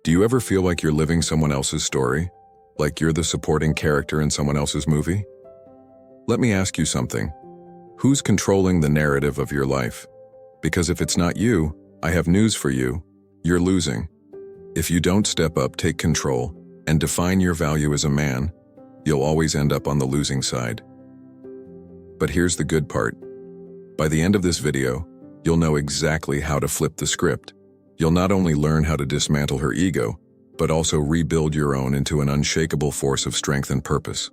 Do you ever feel like you're living someone else's story? Like you're the supporting character in someone else's movie? Let me ask you something. Who's controlling the narrative of your life? Because if it's not you, I have news for you. You're losing. If you don't step up, take control, and define your value as a man, you'll always end up on the losing side. But here's the good part. By the end of this video, you'll know exactly how to flip the script. You'll not only learn how to dismantle her ego, but also rebuild your own into an unshakable force of strength and purpose.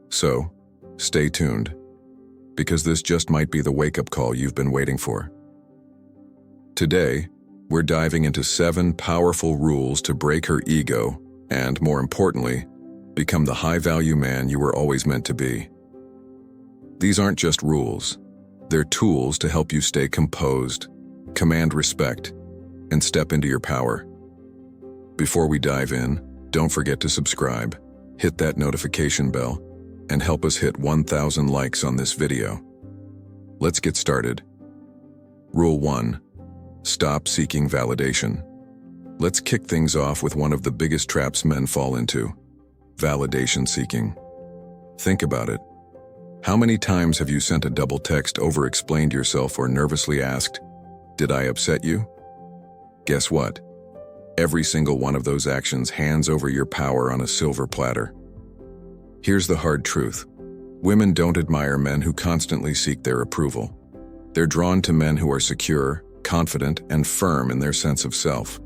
So, stay tuned, because this just might be the wake-up call you've been waiting for. Today, we're diving into 7 powerful rules to break her ego and, more importantly, become the high-value man you were always meant to be. These aren't just rules. They're tools to help you stay composed, command respect, and step into your power. Before we dive in, don't forget to subscribe, hit that notification bell, and help us hit 1,000 likes on this video. Let's get started. Rule 1. Stop seeking validation. Let's kick things off with one of the biggest traps men fall into: validation seeking. Think about it. How many times have you sent a double text, over-explained yourself, or nervously asked, "Did I upset you?" Guess what? Every single one of those actions hands over your power on a silver platter. Here's the hard truth. Women don't admire men who constantly seek their approval. They're drawn to men who are secure, confident, and firm in their sense of self.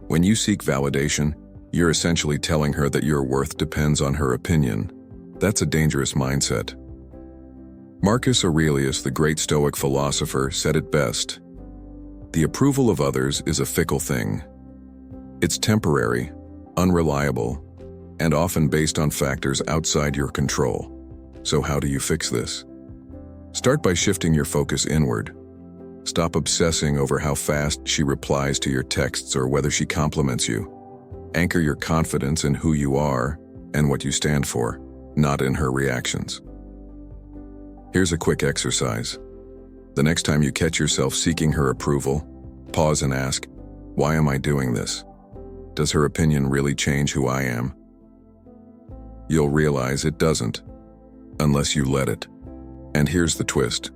When you seek validation, you're essentially telling her that your worth depends on her opinion. That's a dangerous mindset. Marcus Aurelius, the great Stoic philosopher, said it best: "The approval of others is a fickle thing. It's temporary, unreliable, and often based on factors outside your control." So how do you fix this? Start by shifting your focus inward. Stop obsessing over how fast she replies to your texts or whether she compliments you. Anchor your confidence in who you are and what you stand for, not in her reactions. Here's a quick exercise. The next time you catch yourself seeking her approval, pause and ask, "Why am I doing this? Does her opinion really change who I am?" You'll realize it doesn't, unless you let it. And here's the twist.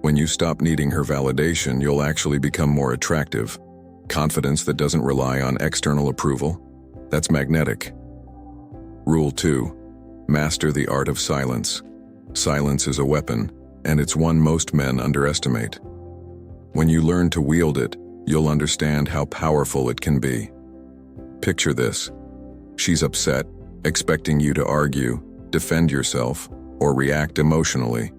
When you stop needing her validation, you'll actually become more attractive. Confidence that doesn't rely on external approval, that's magnetic. Rule 2. Master the art of silence. Silence is a weapon, and it's one most men underestimate. When you learn to wield it, you'll understand how powerful it can be. Picture this. She's upset, expecting you to argue, defend yourself, or react emotionally.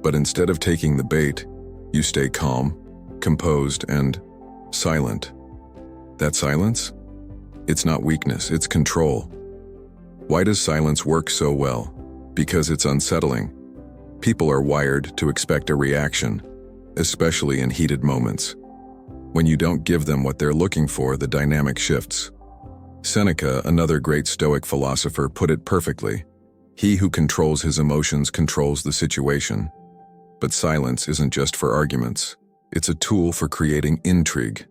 But instead of taking the bait, you stay calm, composed, and silent. That silence? It's not weakness, it's control. Why does silence work so well? Because it's unsettling. People are wired to expect a reaction, especially in heated moments. When you don't give them what they're looking for, the dynamic shifts. Seneca, another great Stoic philosopher, put it perfectly. He who controls his emotions controls the situation. But silence isn't just for arguments. It's a tool for creating intrigue.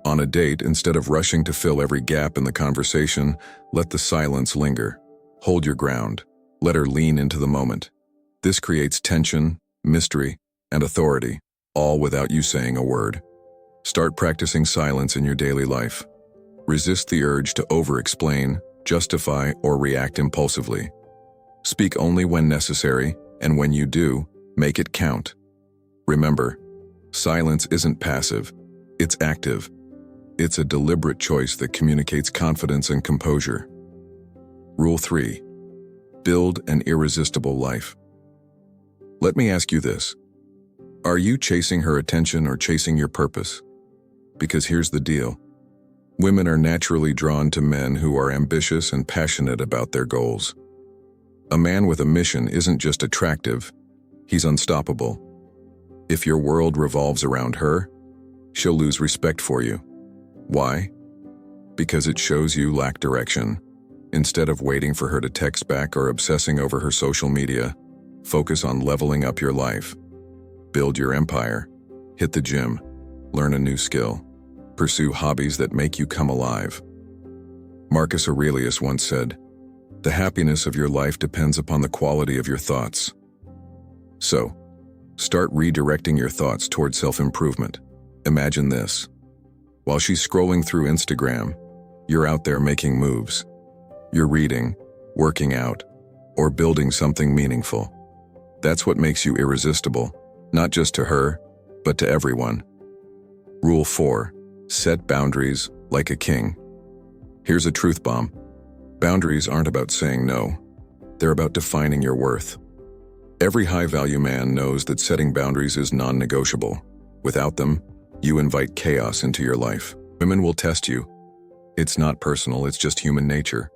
On a date, instead of rushing to fill every gap in the conversation, let the silence linger. Hold your ground. Let her lean into the moment. This creates tension, mystery, and authority, all without you saying a word. Start practicing silence in your daily life. Resist the urge to over-explain, justify, or react impulsively. Speak only when necessary, and when you do, make it count. Remember, silence isn't passive, it's active. It's a deliberate choice that communicates confidence and composure. Rule 3. Build an irresistible life. Let me ask you this. Are you chasing her attention or chasing your purpose? Because here's the deal. Women are naturally drawn to men who are ambitious and passionate about their goals. A man with a mission isn't just attractive, he's unstoppable. If your world revolves around her, she'll lose respect for you. Why? Because it shows you lack direction. Instead of waiting for her to text back or obsessing over her social media, focus on leveling up your life. Build your empire. Hit the gym. Learn a new skill. Pursue hobbies that make you come alive. Marcus Aurelius once said, "The happiness of your life depends upon the quality of your thoughts." So, start redirecting your thoughts toward self-improvement. Imagine this. While she's scrolling through Instagram, you're out there making moves. You're reading, working out, or building something meaningful. That's what makes you irresistible, not just to her, but to everyone. Rule 4. Set boundaries like a king. Here's a truth bomb. Boundaries aren't about saying no. They're about defining your worth. Every high-value man knows that setting boundaries is non-negotiable. Without them, you invite chaos into your life. Women will test you. It's not personal, it's just human nature.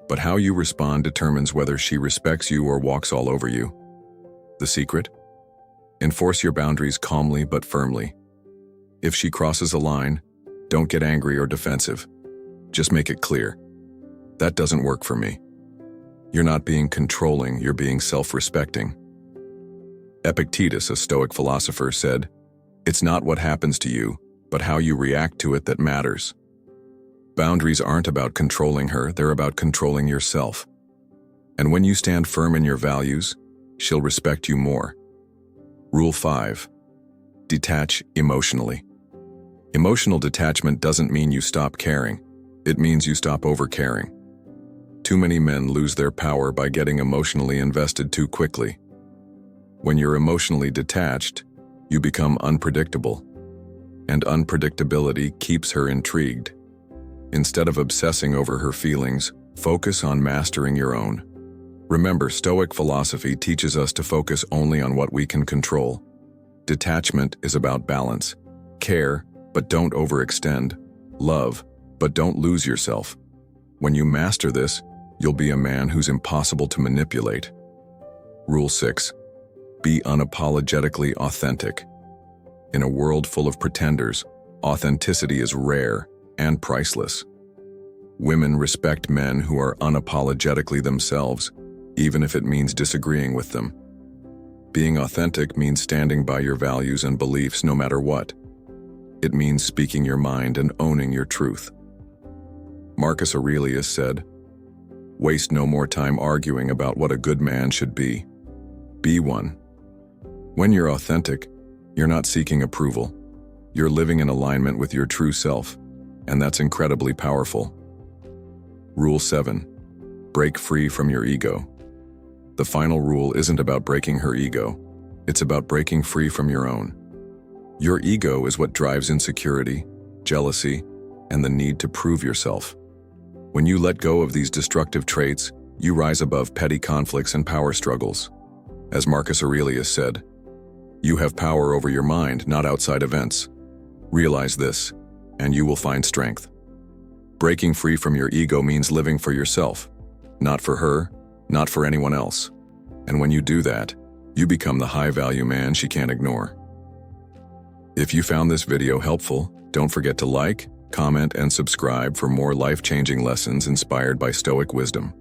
But how you respond determines whether she respects you or walks all over you. The secret? Enforce your boundaries calmly but firmly. If she crosses a line, don't get angry or defensive. Just make it clear. That doesn't work for me. You're not being controlling, you're being self-respecting. Epictetus, a Stoic philosopher, said, "It's not what happens to you, but how you react to it that matters." Boundaries aren't about controlling her, they're about controlling yourself. And when you stand firm in your values, she'll respect you more. Rule 5. Detach emotionally. Emotional detachment doesn't mean you stop caring. It means you stop over-caring. Too many men lose their power by getting emotionally invested too quickly. When you're emotionally detached, you become unpredictable. And unpredictability keeps her intrigued. Instead of obsessing over her feelings, focus on mastering your own. Remember, Stoic philosophy teaches us to focus only on what we can control. Detachment is about balance. Care, but don't overextend. Love, but don't lose yourself. When you master this, you'll be a man who's impossible to manipulate. Rule 6. Be unapologetically authentic. In a world full of pretenders, authenticity is rare and priceless. Women respect men who are unapologetically themselves, even if it means disagreeing with them. Being authentic means standing by your values and beliefs no matter what. It means speaking your mind and owning your truth. Marcus Aurelius said, "Waste no more time arguing about what a good man should be. Be one." When you're authentic, you're not seeking approval. You're living in alignment with your true self, and that's incredibly powerful. Rule 7. Break free from your ego. The final rule isn't about breaking her ego. It's about breaking free from your own. Your ego is what drives insecurity, jealousy, and the need to prove yourself. When you let go of these destructive traits, you rise above petty conflicts and power struggles. As Marcus Aurelius said, "You have power over your mind, not outside events. Realize this, and you will find strength." Breaking free from your ego means living for yourself, not for her, not for anyone else. And when you do that, you become the high-value man she can't ignore. If you found this video helpful, don't forget to like, comment, and subscribe for more life-changing lessons inspired by Stoic wisdom.